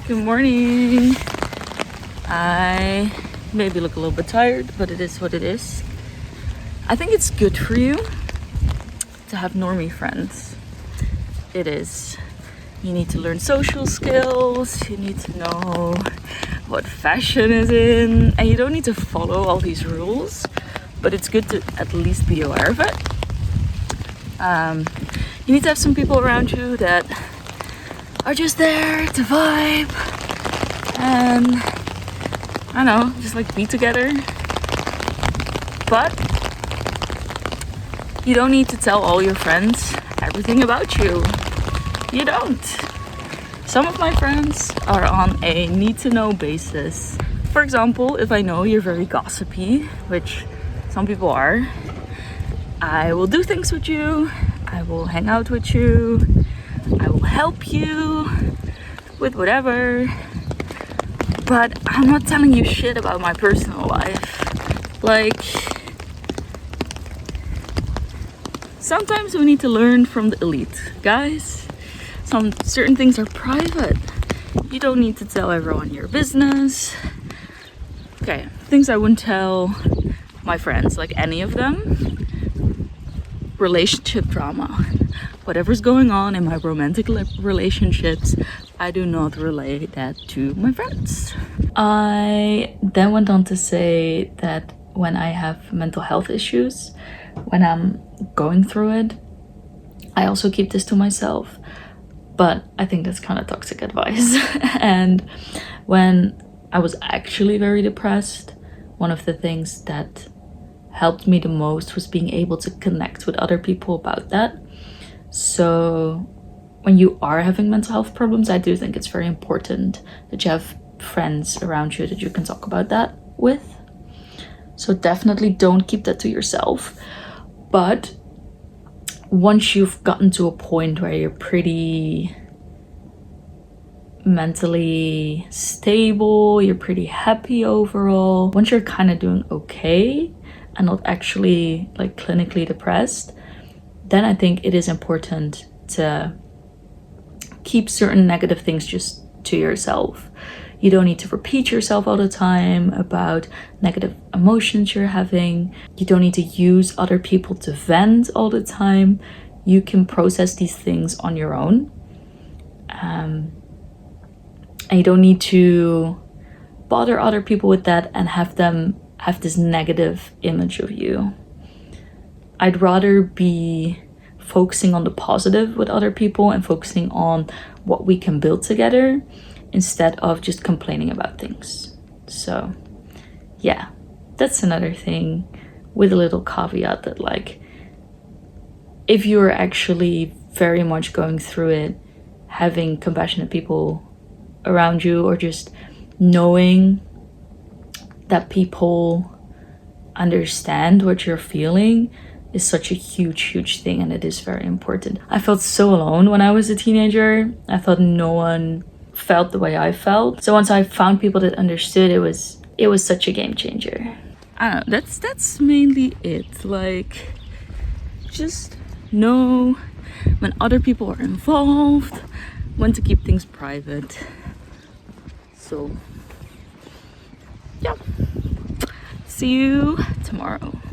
Good morning. I maybe look a little bit tired, but it is what it is. I think it's good for you to have normie friends. It is. You need to learn social skills. You need to know what fashion is in, and you don't need to follow all these rules, but it's good to at least be aware of it. You need to have some people around you that are just there to vibe and I don't know, just like be together. But you don't need to tell all your friends everything about you. You don't. Some of my friends are on a need to know basis. For example, if I know you're very gossipy, which some people are, I will do things with you, I will hang out with you, I will help you with whatever, but I'm not telling you shit about my personal life. Like, sometimes we need to learn from the elite, guys. Some certain things are private. You don't need to tell everyone your business. Okay, things I wouldn't tell my friends, like any of them. Relationship drama. Whatever's going on in my romantic relationships, I do not relay that to my friends. I then went on to say that when I have mental health issues, when I'm going through it, I also keep this to myself. But I think that's kind of toxic advice. And when I was actually very depressed, one of the things that helped me the most was being able to connect with other people about that. So when you are having mental health problems, I do think it's very important that you have friends around you that you can talk about that with. So definitely don't keep that to yourself. But once you've gotten to a point where you're pretty mentally stable, you're pretty happy overall, once you're kind of doing okay and not actually like clinically depressed, then I think it is important to keep certain negative things just to yourself. You don't need to repeat yourself all the time about negative emotions you're having. You don't need to use other people to vent all the time. You can process these things on your own. And you don't need to bother other people with that and have them have this negative image of you. I'd rather be focusing on the positive with other people and focusing on what we can build together instead of just complaining about things. So yeah, that's another thing with a little caveat that, like, if you're actually very much going through it, having compassionate people around you or just knowing that people understand what you're feeling is such a huge thing, and it is very important. I felt so alone when I was a teenager. I thought no one felt the way I felt. So once I found people that understood, it was such a game changer. I don't know, that's mainly it. Like, just know when other people are involved, when to keep things private. So yeah, see you tomorrow.